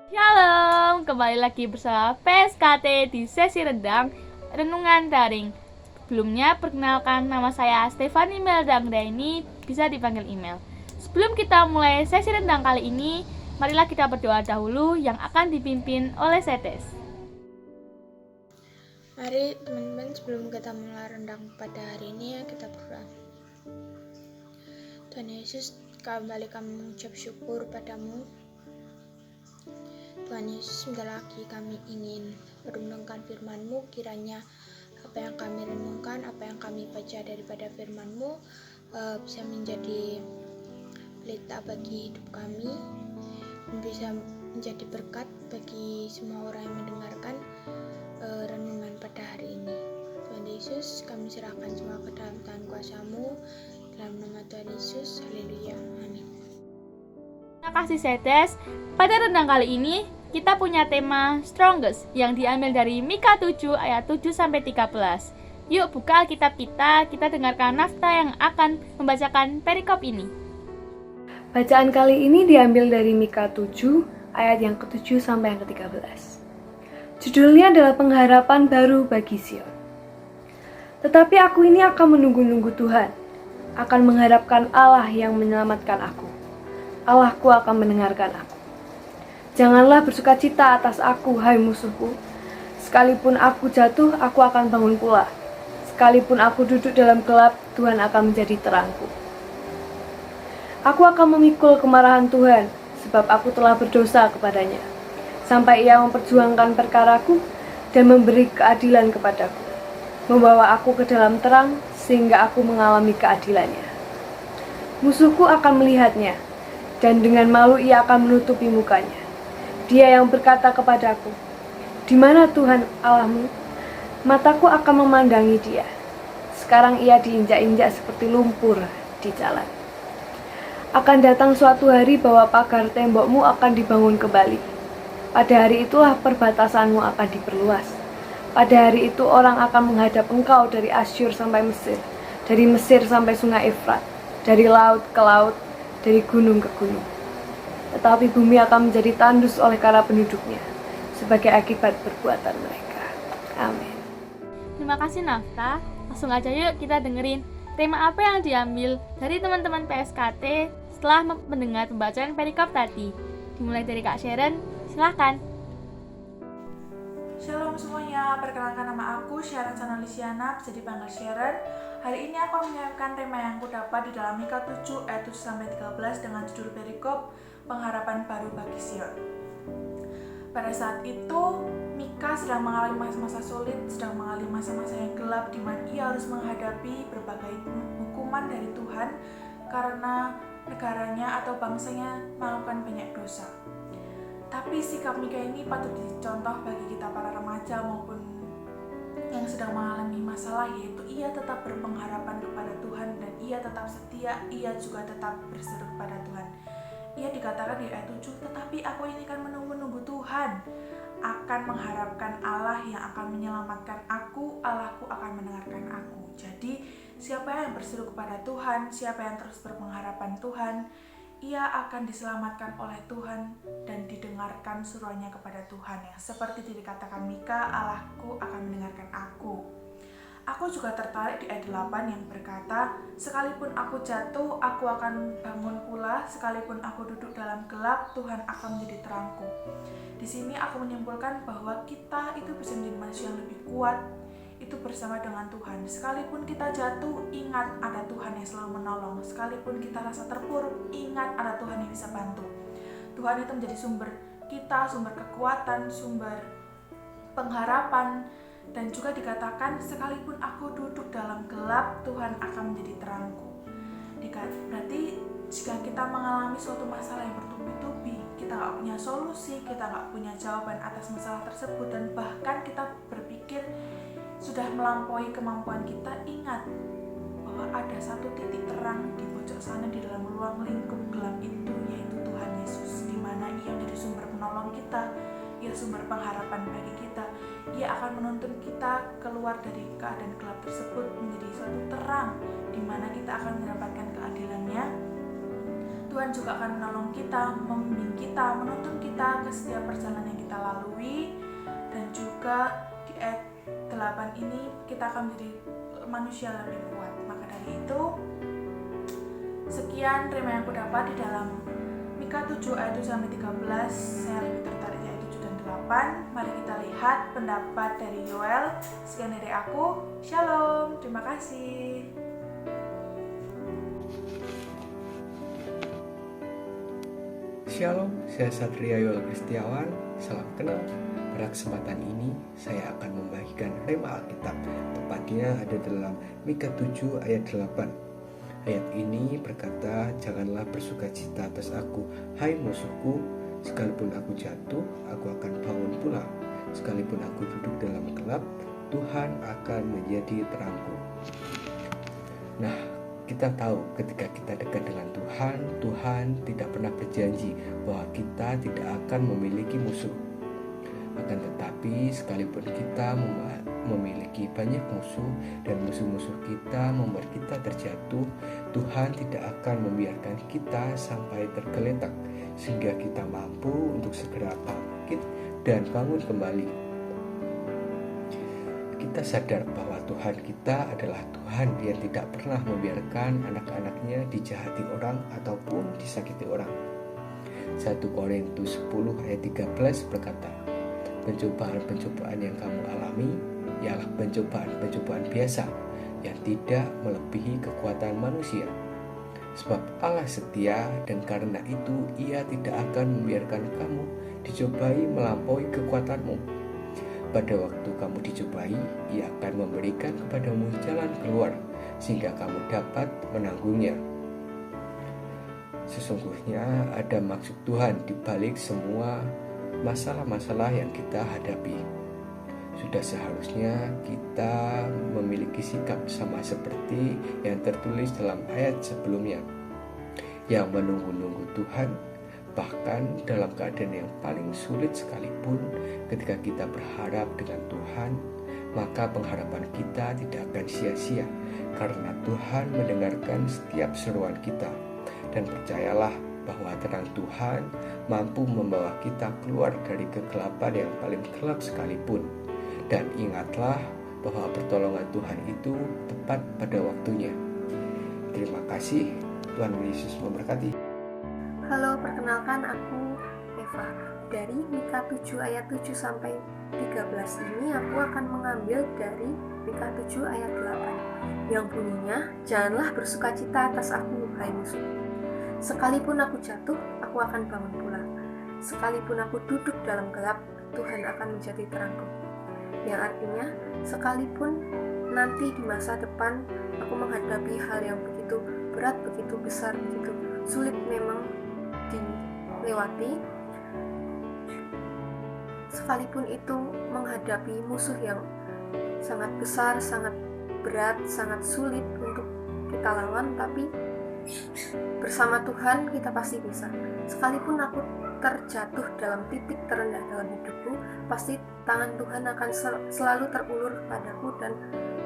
Shalom, kembali lagi bersama PSKT di sesi rendang Renungan Daring. Sebelumnya, perkenalkan nama saya Stefani Melda Anggraini, bisa dipanggil email. Sebelum kita mulai sesi rendang kali ini, marilah kita berdoa dahulu yang akan dipimpin oleh Setes. Mari teman-teman, sebelum kita mulai rendang pada hari ini, kita berdoa. Tuhan Yesus, kembali kami mengucap syukur padamu. Tuhan Yesus, sebentar lagi kami ingin merenungkan firman-Mu. Kiranya apa yang kami renungkan, apa yang kami baca daripada firman-Mu bisa menjadi pelita bagi hidup kami, bisa menjadi berkat bagi semua orang yang mendengarkan renungan pada hari ini. Tuhan Yesus, kami serahkan semua ke dalam tangan kuasa-Mu, dalam nama Tuhan Yesus. Haleluya, amin. Terima kasih Setes. Pada rendang kali ini, kita punya tema Strongest yang diambil dari Mika 7 ayat 7-13. Yuk buka Alkitab kita dengarkan Nafta yang akan membacakan perikop ini. Bacaan kali ini diambil dari Mika 7 ayat yang ke-7 sampai yang ke-13. Judulnya adalah pengharapan baru bagi Sion. Tetapi aku ini akan menunggu-nunggu Tuhan, akan mengharapkan Allah yang menyelamatkan aku. Allahku akan mendengarkan aku. Janganlah bersukacita atas aku, hai musuhku. Sekalipun aku jatuh, aku akan bangun pula. Sekalipun aku duduk dalam gelap, Tuhan akan menjadi terangku. Aku akan memikul kemarahan Tuhan, sebab aku telah berdosa kepadanya, sampai Ia memperjuangkan perkaraku dan memberi keadilan kepadaku, membawa aku ke dalam terang, sehingga aku mengalami keadilannya. Musuhku akan melihatnya, dan dengan malu ia akan menutupi mukanya. Dia yang berkata kepadaku, "Di mana Tuhan Allahmu?" Mataku akan memandangi dia. Sekarang ia diinjak-injak seperti lumpur di jalan. Akan datang suatu hari bahwa pagar tembokmu akan dibangun kembali. Pada hari itulah perbatasanmu akan diperluas. Pada hari itu orang akan menghadap engkau dari Asyur sampai Mesir, dari Mesir sampai sungai Efrat, dari laut ke laut, dari gunung ke gunung. Tetapi bumi akan menjadi tandus oleh para penduduknya, sebagai akibat perbuatan mereka. Amin. Terima kasih Nafta. Langsung aja yuk kita dengerin tema apa yang diambil dari teman-teman PSKT setelah mendengar pembacaan perikop tadi. Dimulai dari Kak Sharon, silahkan. Shalom semuanya, perkenalkan nama aku Sharon Sanalisiana, bisa dipanggil Sharon. Hari ini aku akan menyampaikan tema yang kudapat di dalam Mika 7 ayat 7-13 dengan judul perikop pengharapan baru bagi Sion. Pada saat itu, Mika sedang mengalami masa-masa sulit, sedang mengalami masa-masa yang gelap di mana ia harus menghadapi berbagai hukuman dari Tuhan karena negaranya atau bangsanya melakukan banyak dosa. Tapi sikap Mika ini patut dicontoh bagi kita para remaja maupun yang sedang mengalami masalah, yaitu ia tetap berpengharapan kepada Tuhan dan ia tetap setia, ia juga tetap berseru kepada Tuhan. Ia dikatakan di ayat 7, tetapi aku ini kan menunggu-nunggu Tuhan, akan mengharapkan Allah yang akan menyelamatkan aku, Allahku akan mendengarkan aku. Jadi siapa yang berseru kepada Tuhan, siapa yang terus berpengharapan Tuhan, ia akan diselamatkan oleh Tuhan dan didengarkan suruhannya kepada Tuhan, yang seperti dikatakan Mika, Allahku akan mendengarkan aku. Aku juga tertarik di ayat 8 yang berkata, sekalipun aku jatuh, aku akan bangun pula, sekalipun aku duduk dalam gelap, Tuhan akan menjadi terangku. Di sini aku menyimpulkan bahwa kita itu bisa menjadi manusia yang lebih kuat, itu bersama dengan Tuhan. Sekalipun kita jatuh, ingat ada Tuhan yang selalu menolong. Sekalipun kita rasa terpuruk, ingat ada Tuhan yang bisa bantu. Tuhan itu menjadi sumber kita, sumber kekuatan, sumber pengharapan. Dan juga dikatakan, sekalipun aku duduk dalam gelap, Tuhan akan menjadi terangku. Berarti jika kita mengalami suatu masalah yang bertubi-tubi, kita gak punya solusi, kita gak punya jawaban atas masalah tersebut, dan bahkan kita berpikir sudah melampaui kemampuan kita, ingat bahwa ada satu titik terang di pojok sana, di dalam ruang lingkup gelap itu, yaitu Tuhan Yesus, di mana Ia menjadi sumber penolong kita, Ia sumber pengharapan bagi kita. Ia akan menuntun kita keluar dari keadaan gelap tersebut menjadi suatu terang, di mana kita akan mendapatkan keadilannya. Tuhan Tuhan juga akan menolong kita, membimbing kita, menuntun kita ke setiap perjalanan yang kita lalui. Dan juga di ayat 8 ini kita akan menjadi manusia lebih kuat. Maka dari itu, sekian terima yang aku dapat di dalam Mika 7 ayat 7-13. Saya lebih tertarik di ayat 7 dan 8. Mari kita lihat pendapat dari Yoel. Sekian dari aku. Shalom. Terima kasih. Shalom, saya Satria Yoel Kristiawan. Salam kenal. Pada kesempatan ini, saya akan membagikan rema Alkitab. Tepatnya ada dalam Mika 7 ayat 8. Ayat ini berkata, "Janganlah bersukacita atas aku, hai musuhku. Sekalipun aku jatuh, aku akan bangun pula. Sekalipun aku duduk dalam gelap, Tuhan akan menjadi terangku." Nah, kita tahu ketika kita dekat dengan Tuhan, Tuhan tidak pernah berjanji bahwa kita tidak akan memiliki musuh. Akan tetapi, sekalipun kita memiliki banyak musuh dan musuh-musuh kita membuat kita terjatuh, Tuhan tidak akan membiarkan kita sampai tergeletak, sehingga kita mampu untuk segera bangkit dan bangun kembali. Kita sadar bahwa Tuhan kita adalah Tuhan yang tidak pernah membiarkan anak-anaknya dijahati orang ataupun disakiti orang. 1 Korintus 10 ayat 13 berkata, "Pencobaan-pencobaan yang kamu alami ialah pencobaan-pencobaan biasa yang tidak melebihi kekuatan manusia. Sebab Allah setia dan karena itu Ia tidak akan membiarkan kamu dicobai melampaui kekuatanmu. Pada waktu kamu dicobai, Ia akan memberikan kepadamu jalan keluar sehingga kamu dapat menanggungnya." Sesungguhnya ada maksud Tuhan di balik semua masalah-masalah yang kita hadapi. Sudah seharusnya kita memiliki sikap sama seperti yang tertulis dalam ayat sebelumnya, yang menunggu-nunggu Tuhan. Bahkan dalam keadaan yang paling sulit sekalipun, ketika kita berharap dengan Tuhan, maka pengharapan kita tidak akan sia-sia, karena Tuhan mendengarkan setiap seruan kita. Dan percayalah bahwa terang Tuhan mampu membawa kita keluar dari kegelapan yang paling gelap sekalipun. Dan ingatlah bahwa pertolongan Tuhan itu tepat pada waktunya. Terima kasih, Tuhan Yesus memberkati. Halo, perkenalkan aku Eva. Dari Mika 7 ayat 7 sampai 13 ini aku akan mengambil dari Mika 7 ayat 8 yang bunyinya, "Janganlah bersukacita atas aku, hai musuh. Sekalipun aku jatuh, aku akan bangun pula. Sekalipun aku duduk dalam gelap, Tuhan akan menjadi terangku." Yang artinya, sekalipun nanti di masa depan aku menghadapi hal yang begitu berat, begitu besar, begitu sulit memang dilewati, sekalipun itu menghadapi musuh yang sangat besar, sangat berat, sangat sulit untuk kita lawan, tapi bersama Tuhan kita pasti bisa. Sekalipun aku terjatuh dalam titik terendah dalam hidupku, pasti tangan Tuhan akan selalu terulur padaku dan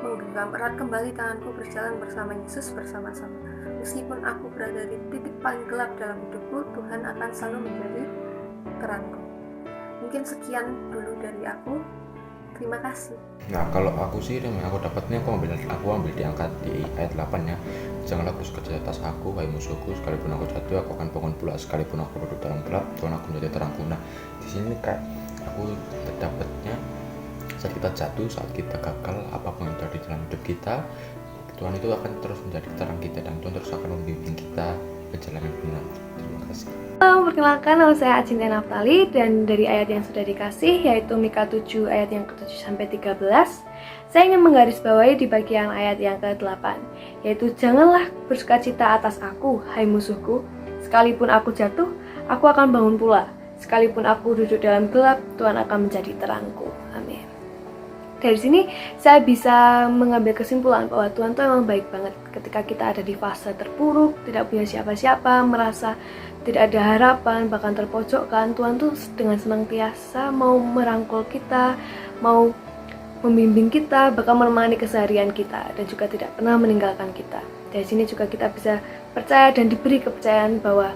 menggenggam erat kembali tanganku, berjalan bersama Yesus bersama-sama. Meskipun aku berada di titik paling gelap dalam hidupku, Tuhan akan selalu menjadi terangku. Mungkin sekian dulu dari aku. Terima kasih. Nah, kalau aku sih yang aku dapatnya aku ambil diangkat di ayat 8 ya. "Janganlah bersukacita atas aku, hai musuhku. Sekalipun aku jatuh, aku akan bangun pula. Sekalipun aku duduk dalam gelap, Tuhan aku menjadi terangku." Nah, di sini kayak aku terdapatnya saat kita jatuh, saat kita gagal, apapun yang terjadi dalam hidup kita, Tuhan itu akan terus menjadi terang kita dan Tuhan terus akan membimbing kita ke jalan yang benar. Terima kasih. Halo, perkenalkan nama saya Acinta Naftali, dan dari ayat yang sudah dikasih yaitu Mika 7 ayat yang ke-7 sampai 13, saya ingin menggarisbawahi di bagian ayat yang ke-8, yaitu "Janganlah bersukacita atas aku, hai musuhku. Sekalipun aku jatuh, aku akan bangun pula. Sekalipun aku duduk dalam gelap, Tuhan akan menjadi terangku." Amin. Dari sini saya bisa mengambil kesimpulan bahwa Tuhan itu memang baik banget ketika kita ada di fase terpuruk, tidak punya siapa-siapa, merasa tidak ada harapan, bahkan terpojokkan. Tuhan tuh dengan senantiasa mau merangkul kita, mau membimbing kita, bahkan menemani keseharian kita, dan juga tidak pernah meninggalkan kita. Dari sini juga kita bisa percaya dan diberi kepercayaan bahwa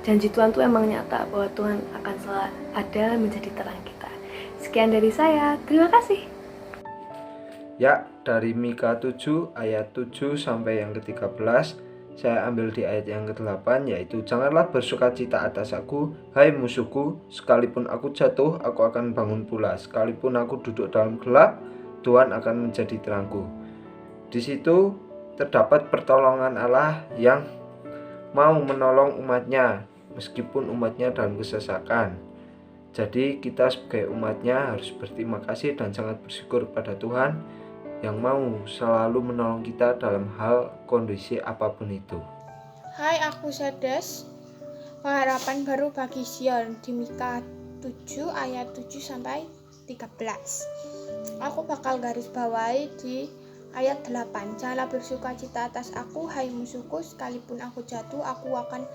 janji Tuhan tuh emang nyata bahwa Tuhan akan selalu ada menjadi terang kita. Sekian dari saya, terima kasih. Ya, dari Mika 7 ayat 7 sampai yang ke-13, saya ambil di ayat yang ke-8, yaitu janganlah bersukacita atas aku, hai musuhku, sekalipun aku jatuh, aku akan bangun pula. Sekalipun aku duduk dalam gelap, Tuhan akan menjadi terangku. Di situ terdapat pertolongan Allah yang mau menolong umatnya, meskipun umatnya dalam kesesakan. Jadi kita sebagai umatnya harus berterima kasih dan sangat bersyukur pada Tuhan yang mau selalu menolong kita dalam hal kondisi apapun itu. Hai, aku Sedes. Pengharapan baru bagi Sion di Mika 7 ayat 7 sampai 13. Aku bakal garis bawahi di ayat 8. Janganlah bersukacita atas aku, hai musuhku, sekalipun aku jatuh, aku akan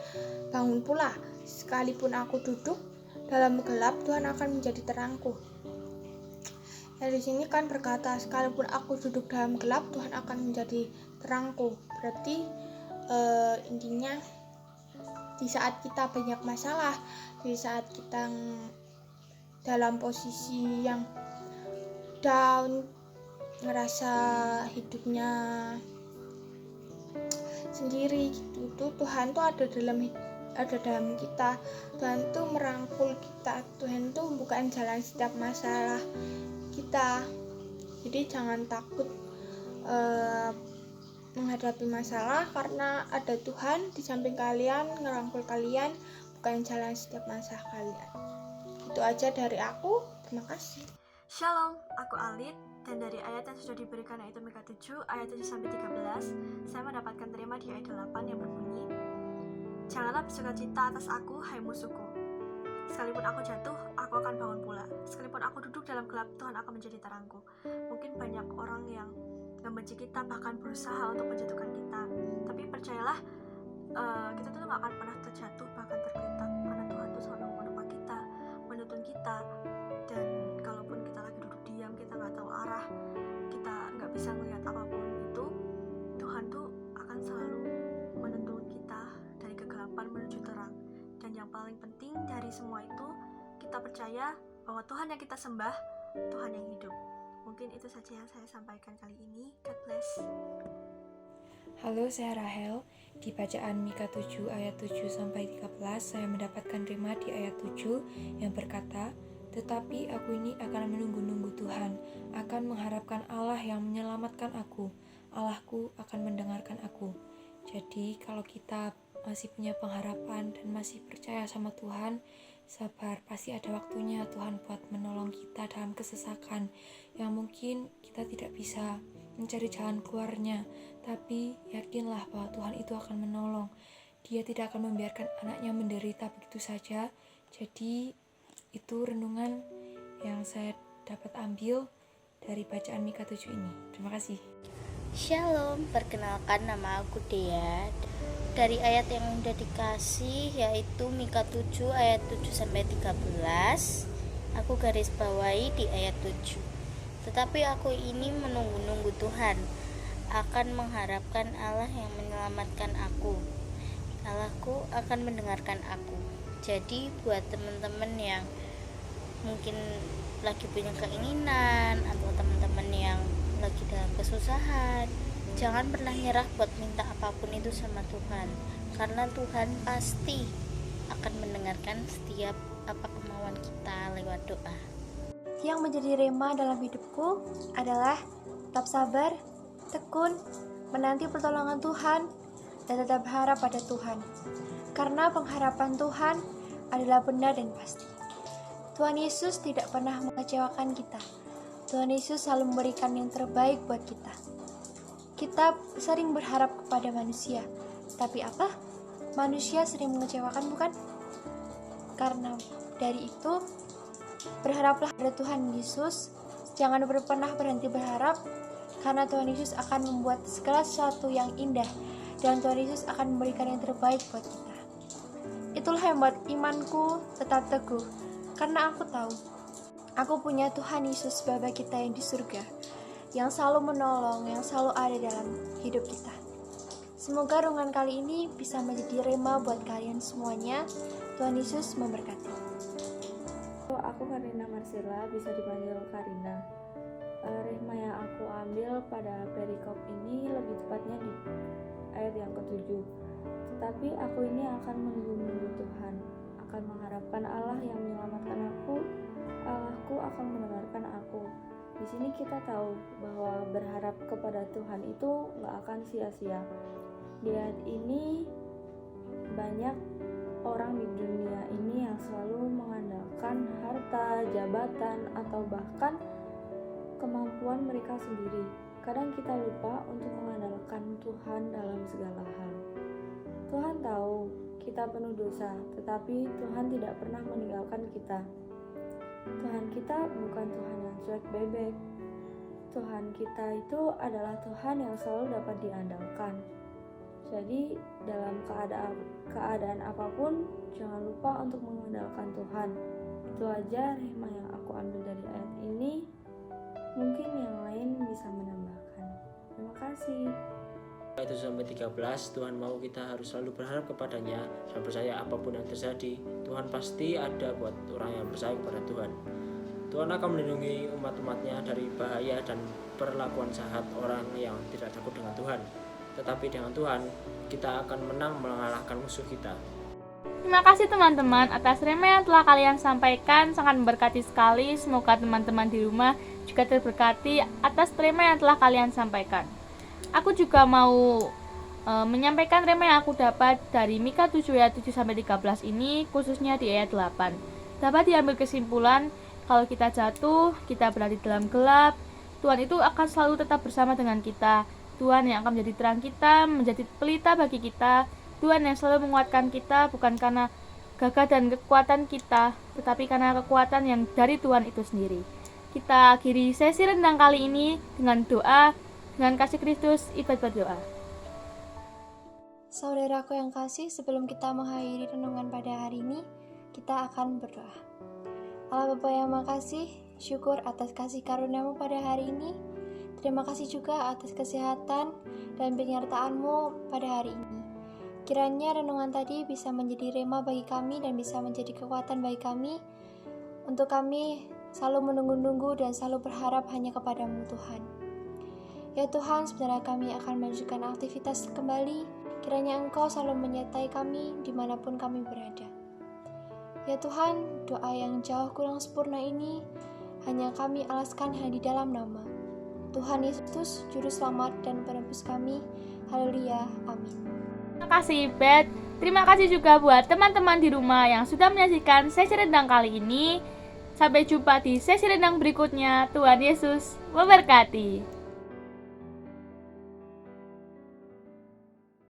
bangun pula. Sekalipun aku duduk dalam gelap, Tuhan akan menjadi terangku. Ya, di sini kan berkata, sekalipun aku duduk dalam gelap, Tuhan akan menjadi terangku. Berarti intinya di saat kita banyak masalah, di saat kita dalam posisi yang down, ngerasa hidupnya sendiri gitu, Tuhan tuh ada dalam kita. Tuhan tuh merangkul kita. Tuhan tuh bukan jalan setiap masalah kita. Jadi jangan takut menghadapi masalah, karena ada Tuhan di samping kalian, ngerangkul kalian, bukan jalan setiap masalah kalian. Itu aja dari aku. Terima kasih. Shalom, aku Alit, dan dari ayat yang sudah diberikan yaitu Mika 7 ayat 7 sampai 13, saya mendapatkan terima di ayat 8 yang berbunyi, janganlah bersukacita atas aku, hai musuhku. Sekalipun aku jatuh, aku akan bangun pula. Sekalipun aku duduk dalam gelap, Tuhan akan menjadi terangku. Mungkin banyak orang yang membenci kita, bahkan berusaha untuk menjatuhkan kita. Tapi percayalah, kita tuh gak akan pernah terjatuh, bahkan tergeletak. Karena Tuhan tuh selalu menopang kita, menuntun kita. Dan kalaupun kita lagi duduk diam, kita gak tahu arah, kita gak bisa melihat apapun itu, Tuhan tuh akan selalu menuntun kita dari kegelapan menuju terang. Dan yang paling penting dari semua itu, kita percaya bahwa Tuhan yang kita sembah, Tuhan yang hidup. Mungkin itu saja yang saya sampaikan kali ini. God bless. Halo, saya Rahel. Di bacaan Mika 7 ayat 7 sampai 13, saya mendapatkan rema di ayat 7 yang berkata, tetapi aku ini akan menunggu-nunggu Tuhan, akan mengharapkan Allah yang menyelamatkan aku. Allahku akan mendengarkan aku. Jadi kalau kita masih punya pengharapan dan masih percaya sama Tuhan, sabar, pasti ada waktunya Tuhan buat menolong kita dalam kesesakan yang mungkin kita tidak bisa mencari jalan keluarnya. Tapi yakinlah bahwa Tuhan itu akan menolong. Dia tidak akan membiarkan anaknya menderita begitu saja. Jadi itu renungan yang saya dapat ambil dari bacaan Mika 7 ini. Terima kasih. Shalom, perkenalkan nama aku Dea. Dari ayat yang udah dikasih yaitu Mika 7 ayat 7 sampai 13, aku garis bawahi di ayat 7. Tetapi aku ini menunggu-nunggu Tuhan, akan mengharapkan Allah yang menyelamatkan aku. Allahku akan mendengarkan aku. Jadi buat teman-teman yang mungkin lagi punya keinginan atau teman-teman yang lagi dalam kesusahan, jangan pernah nyerah buat minta apapun itu sama Tuhan, karena Tuhan pasti akan mendengarkan setiap apa kemauan kita lewat doa. Yang menjadi rema dalam hidupku adalah tetap sabar, tekun, menanti pertolongan Tuhan, dan tetap harap pada Tuhan, karena pengharapan Tuhan adalah benar dan pasti. Tuhan Yesus tidak pernah mengecewakan kita. Tuhan Yesus selalu memberikan yang terbaik buat kita. Kita sering berharap kepada manusia, tapi apa? Manusia sering mengecewakan, bukan? Karena dari itu, berharaplah pada Tuhan Yesus. Jangan pernah berhenti berharap, karena Tuhan Yesus akan membuat segala sesuatu yang indah, dan Tuhan Yesus akan memberikan yang terbaik buat kita. Itulah yang membuat imanku tetap teguh, karena aku tahu, aku punya Tuhan Yesus Bapa kita yang di surga, yang selalu menolong, yang selalu ada dalam hidup kita. Semoga renungan kali ini bisa menjadi rema buat kalian semuanya. Tuhan Yesus memberkati. Aku Karina Marsila, bisa dipanggil Karina. Rema yang aku ambil pada perikop ini lebih tepatnya di ayat yang ke-7. Tetapi aku ini akan menunggu Tuhan, akan mengharapkan Allah yang menyelamatkan aku. Allahku akan mendengarkan aku. Di sini kita tahu bahwa berharap kepada Tuhan itu nggak akan sia-sia. Di ayat ini banyak orang di dunia ini yang selalu mengandalkan harta, jabatan, atau bahkan kemampuan mereka sendiri. Kadang kita lupa untuk mengandalkan Tuhan dalam segala hal. Tuhan tahu kita penuh dosa, tetapi Tuhan tidak pernah meninggalkan kita. Tuhan kita bukan Tuhan yang cuek bebek. Tuhan kita itu adalah Tuhan yang selalu dapat diandalkan. Jadi dalam keadaan apapun, jangan lupa untuk mengandalkan Tuhan. Itu aja rema yang aku ambil dari ayat ini. Mungkin yang lain bisa menambahkan. Terima kasih. Ayat 1-13, Tuhan mau kita harus selalu berharap kepadanya dan percaya apapun yang terjadi, Tuhan pasti ada buat orang yang percaya kepada Tuhan. Tuhan akan melindungi umat-umatnya dari bahaya dan perlakuan jahat orang yang tidak takut dengan Tuhan. Tetapi dengan Tuhan, kita akan menang mengalahkan musuh kita. Terima kasih teman-teman atas rema yang telah kalian sampaikan, sangat memberkati sekali. Semoga teman-teman di rumah juga terberkati atas rema yang telah kalian sampaikan. Aku juga mau menyampaikan rema yang aku dapat dari Mika 7 ayat 7-13 ini, khususnya di ayat 8. Dapat diambil kesimpulan, kalau kita jatuh, kita berada di dalam gelap, Tuhan itu akan selalu tetap bersama dengan kita. Tuhan yang akan menjadi terang kita, menjadi pelita bagi kita. Tuhan yang selalu menguatkan kita, bukan karena gagah dan kekuatan kita, tetapi karena kekuatan yang dari Tuhan itu sendiri. Kita akhiri sesi rendang kali ini dengan doa, dengan kasih Kristus, ikut berdoa. Saudaraku yang kasih, sebelum kita mengakhiri renungan pada hari ini, kita akan berdoa. Allah Bapa yang makasih, syukur atas kasih karunia-Mu pada hari ini. Terima kasih juga atas kesehatan dan penyertaan-Mu pada hari ini. Kiranya renungan tadi bisa menjadi rema bagi kami dan bisa menjadi kekuatan bagi kami, untuk kami selalu menunggu-nunggu dan selalu berharap hanya kepada-Mu Tuhan. Ya Tuhan, sebenarnya kami akan melanjutkan aktivitas kembali. Kiranya Engkau selalu menyertai kami dimanapun kami berada. Ya Tuhan, doa yang jauh kurang sempurna ini hanya kami alaskan hanya di dalam nama Tuhan Yesus, Juru Selamat dan Penebus kami. Haleluya, amin. Terima kasih Bet. Terima kasih juga buat teman-teman di rumah yang sudah menyaksikan sesi rendang kali ini. Sampai jumpa di sesi rendang berikutnya. Tuhan Yesus memberkati.